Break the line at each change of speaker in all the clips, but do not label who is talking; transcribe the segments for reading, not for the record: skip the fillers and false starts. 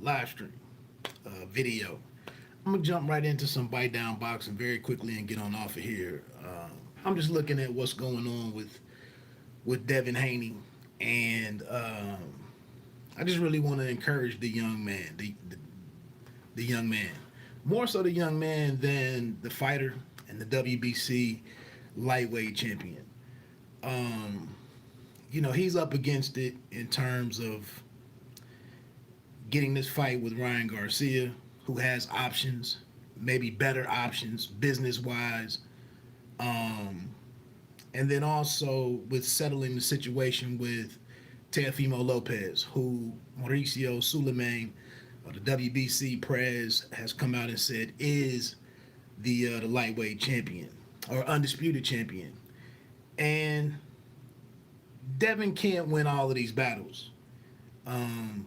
live stream video. I'm gonna jump right into some bite down boxing very quickly and get on off of here. I'm just looking at what's going on with Devin Haney, and I just really want to encourage the young man, the young man, more so the young man than the fighter and the WBC lightweight champion. Um, he's up against it in terms of getting this fight with Ryan Garcia, who has options, maybe better options business wise. Um, and then also with settling the situation with Teofimo Lopez, who Mauricio Suleiman, the WBC Prez, has come out and said is the lightweight champion or undisputed champion. And Devin can't win all of these battles. Um,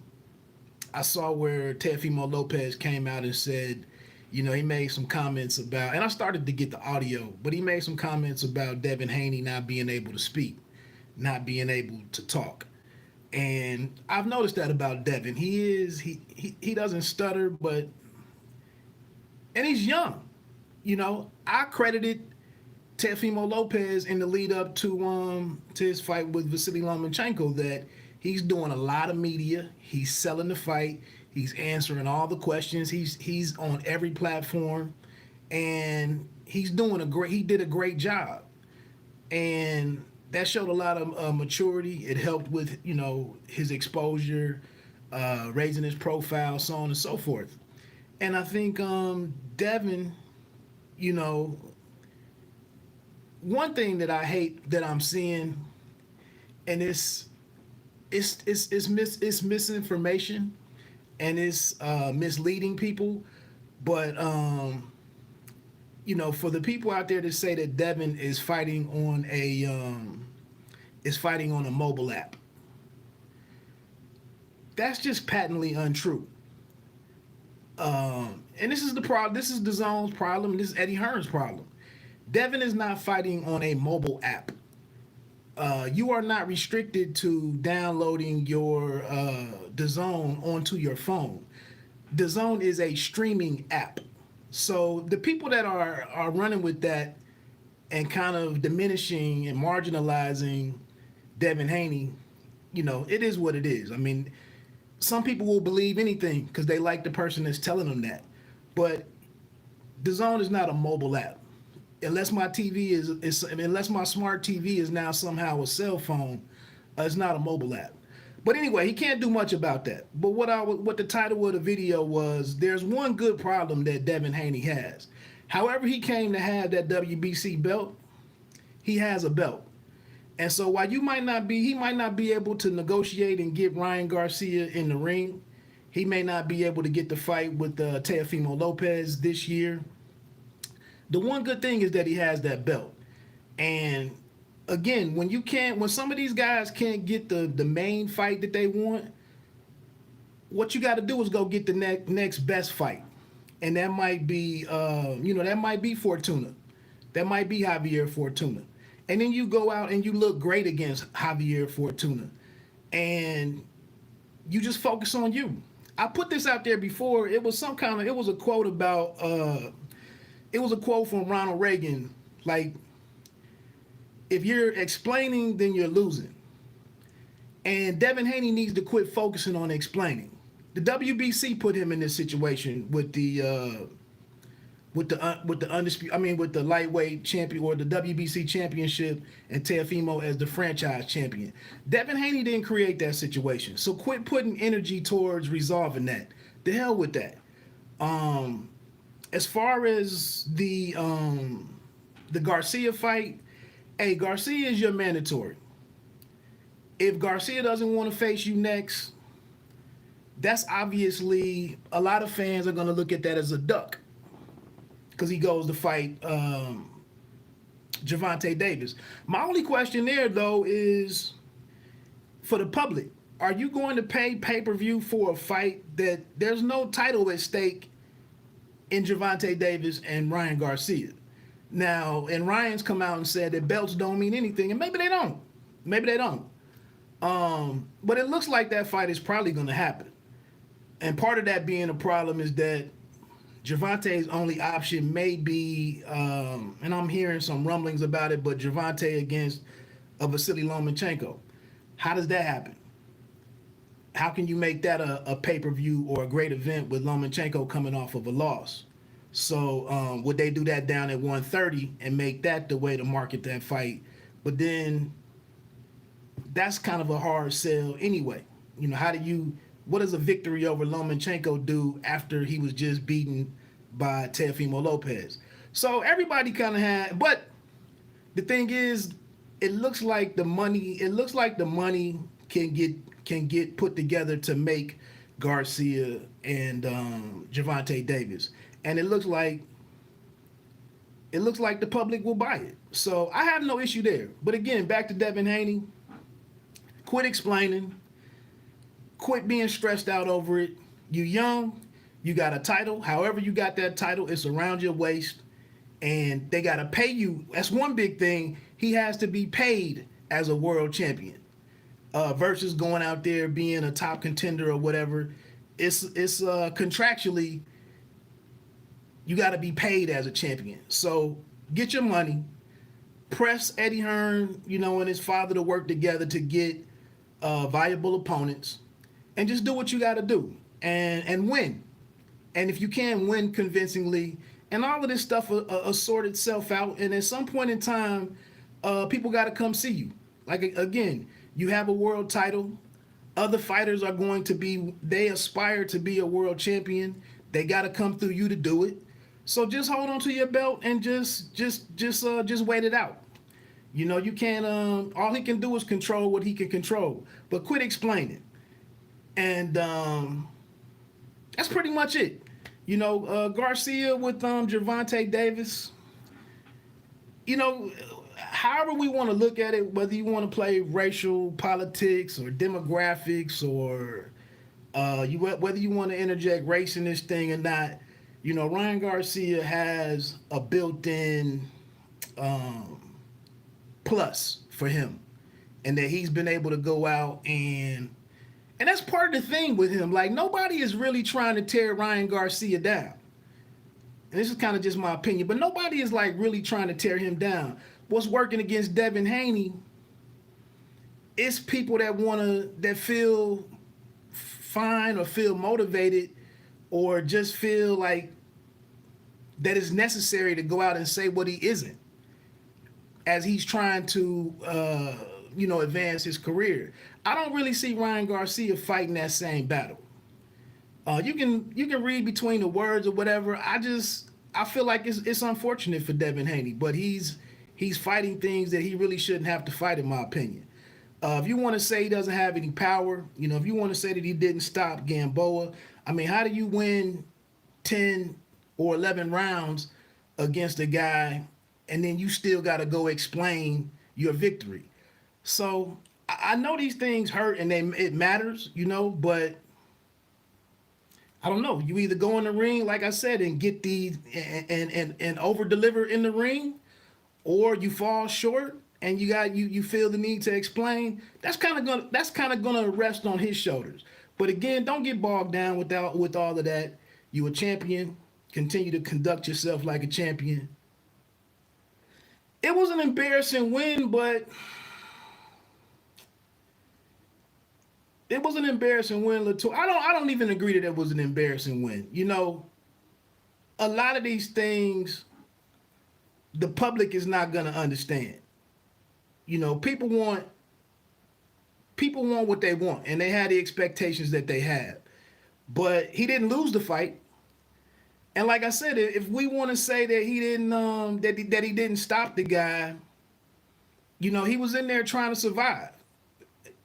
I saw where Teofimo Lopez came out and said, he made some comments about, and I started to get the audio, but he made some comments about Devin Haney not being able to speak, not being able to talk. And I've noticed that about Devin. He doesn't stutter, but and he's young. I credited Teofimo Lopez in the lead up to his fight with Vasily Lomachenko that he's doing a lot of media. He's selling the fight. He's answering all the questions. He's on every platform, and he did a great job, and that showed a lot of maturity. It helped with his exposure, raising his profile, so on and so forth. And I think Devin, you know, one thing that I hate that I'm seeing, and it's misinformation, and it's misleading people. But for the people out there that say that Devin is fighting on a mobile app, that's just patently untrue. And this is the problem. This is the zone's problem. This is Eddie Hearn's problem. Devin is not fighting on a mobile app. You are not restricted to downloading your the zone onto your phone. The zone is a streaming app. So the people that are running with that and kind of diminishing and marginalizing Devin Haney, it is what it is. I mean, some people will believe anything because they like the person that's telling them that. But the zone is not a mobile app. Unless my TV unless my smart TV is now somehow a cell phone, it's not a mobile app. But anyway, he can't do much about that. But what the title of the video was, there's one good problem that Devin Haney has. However he came to have that WBC belt, he has a belt. And so while he might not be able to negotiate and get Ryan Garcia in the ring, he may not be able to get the fight with Teofimo Lopez this year. The one good thing is that he has that belt. And again, when some of these guys can't get the main fight that they want, what you got to do is go get the next best fight. And that might be, that might be Fortuna. That might be Javier Fortuna. And then you go out and you look great against Javier Fortuna. And you just focus on you. I put this out there before. It was a quote about, it was a quote from Ronald Reagan, like, if you're explaining, then you're losing. And Devin Haney needs to quit focusing on explaining. The WBC put him in this situation with the lightweight champion, or the WBC championship, and Teofimo as the franchise champion. Devin Haney didn't create that situation, so quit putting energy towards resolving that. The hell with that. As far as the Garcia fight, hey, Garcia is your mandatory. If Garcia doesn't want to face you next, that's obviously, a lot of fans are going to look at that as a duck, because he goes to fight Gervonta Davis. My only question there, though, is for the public. Are you going to pay pay-per-view for a fight that there's no title at stake in Gervonta Davis and Ryan Garcia? Now, and Ryan's come out and said that belts don't mean anything, and maybe they don't. Maybe they don't. But it looks like that fight is probably going to happen. And part of that being a problem is that Gervonta's only option may be, and I'm hearing some rumblings about it, but Gervonta against Vasily Lomachenko. How does that happen? How can you make that a pay-per-view or a great event with Lomachenko coming off of a loss? So would they do that down at 130 and make that the way to market that fight? But then that's kind of a hard sell anyway. You know, what does a victory over Lomachenko do after he was just beaten by Teofimo Lopez? So everybody kind of had, but the thing is, it looks like the money can get put together to make Garcia and Gervonta Davis, and it looks like the public will buy it. So I have no issue there. But again, back to Devin Haney. Quit explaining. Quit being stressed out over it. You young. You got a title. However you got that title, it's around your waist. And they got to pay you. That's one big thing. He has to be paid as a world champion. Versus going out there being a top contender or whatever. It's contractually, you got to be paid as a champion. So get your money. Press Eddie Hearn, and his father to work together to get viable opponents. And just do what you got to do and win. And if you can win convincingly, and all of this stuff will sort itself out. And at some point in time, people got to come see you. Like, again, you have a world title. Other fighters are they aspire to be a world champion. They got to come through you to do it. So just hold on to your belt and just wait it out. You can't, all he can do is control what he can control, but quit explaining. And that's pretty much it. Garcia with Gervonta Davis, however we want to look at it, whether you want to play racial politics or demographics or whether you want to interject race in this thing or not, Ryan Garcia has a built-in plus for him, and that he's been able to go out and that's part of the thing with him. Like, nobody is really trying to tear Ryan Garcia down. And this is kind of just my opinion, but nobody is like really trying to tear him down. What's working against Devin Haney is people that feel fine or feel motivated or just feel like that it's necessary to go out and say what he isn't as he's trying to advance his career. I don't really see Ryan Garcia fighting that same battle. You can read between the words or whatever. I feel like it's unfortunate for Devin Haney, but he's fighting things that he really shouldn't have to fight, in my opinion. If you want to say he doesn't have any power, if you want to say that he didn't stop Gamboa, I mean, how do you win 10 or 11 rounds against a guy and then you still got to go explain your victory? So I know these things hurt and it matters, but I don't know. You either go in the ring, like I said, and get these and over deliver in the ring, or you fall short and you feel the need to explain. That's kind of gonna rest on his shoulders. But again, don't get bogged down with all of that. You a champion. Continue to conduct yourself like a champion. It was an embarrassing win, but it was an embarrassing win, Latour. I don't even agree that it was an embarrassing win. A lot of these things, the public is not gonna understand. People want what they want, and they had the expectations that they had. But he didn't lose the fight. And like I said, if we want to say that he didn't that he didn't stop the guy, he was in there trying to survive.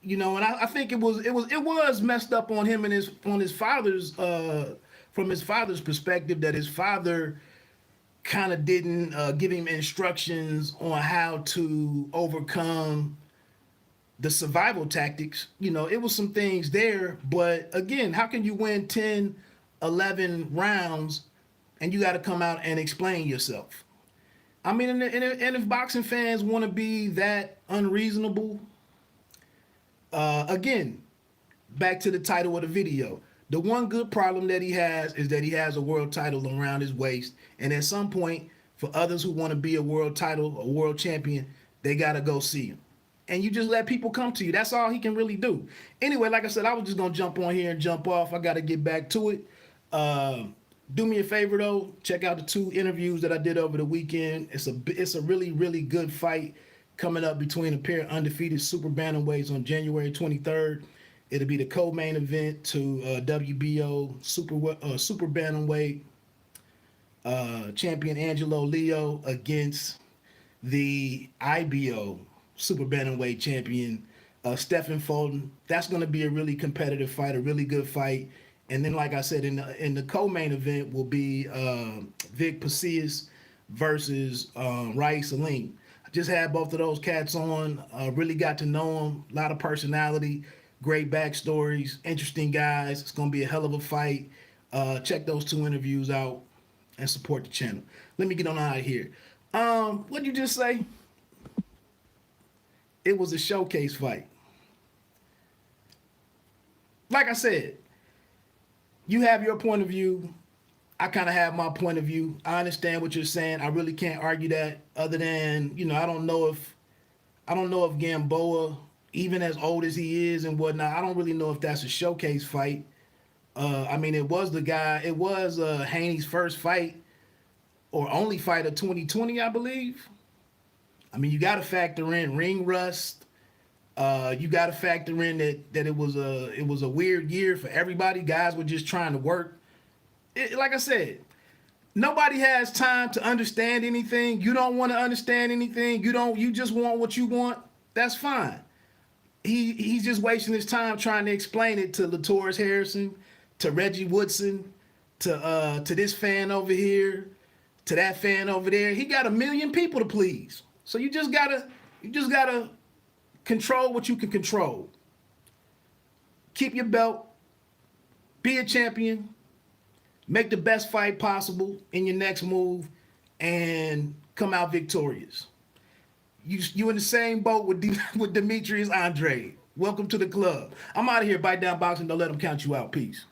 And I think it was messed up on him and his father's from his father's perspective, that his father kind of didn't give him instructions on how to overcome the survival tactics. It was some things there, but again, how can you win 10, 11 rounds and you got to come out and explain yourself? I mean, and if boxing fans want to be that unreasonable, again, back to the title of the video, The one good problem that he has is that he has a world title around his waist. And at some point, for others who want to be a world title, a world champion, they got to go see him. And you just let people come to you. That's all he can really do. Anyway, like I said, I was just going to jump on here and jump off. I got to get back to it. Do me a favor, though. Check out the 2 interviews that I did over the weekend. It's a really, really good fight coming up between a pair of undefeated super bantamweights on January 23rd. It'll be the co-main event to WBO super bantamweight champion Angelo Leo against the IBO super bantamweight champion Stephen Fulton. That's going to be a really competitive fight, a really good fight. And then, like I said, in the co-main event will be Vic Pasillas versus Rais Salim. I just had both of those cats on. Really got to know them. A lot of personality, great backstories, interesting guys. It's going to be a hell of a fight. Check those 2 interviews out and support the channel. Let me get on out of here. What did you just say? It was a showcase fight. Like I said, you have your point of view. I kind of have my point of view. I understand what you're saying. I really can't argue that, other than, I don't know if Gamboa, even as old as he is and whatnot, I don't really know if that's a showcase fight. I mean, it was Haney's first fight or only fight of 2020, I believe. I mean, you got to factor in ring rust. You got to factor in that it was a weird year for everybody. Guys were just trying to work. Like I said, nobody has time to understand anything. You don't want to understand anything. You just want what you want. That's fine. He's just wasting his time trying to explain it to Latoris Harrison, to Reggie Woodson, to this fan over here, to that fan over there. He got 1 million people to please. So you just gotta control what you can control. Keep your belt. Be a champion. Make the best fight possible in your next move and come out victorious. You in the same boat with Demetrius Andrade. Welcome to the club. I'm out of here. Bite Down Boxing. Don't let them count you out. Peace.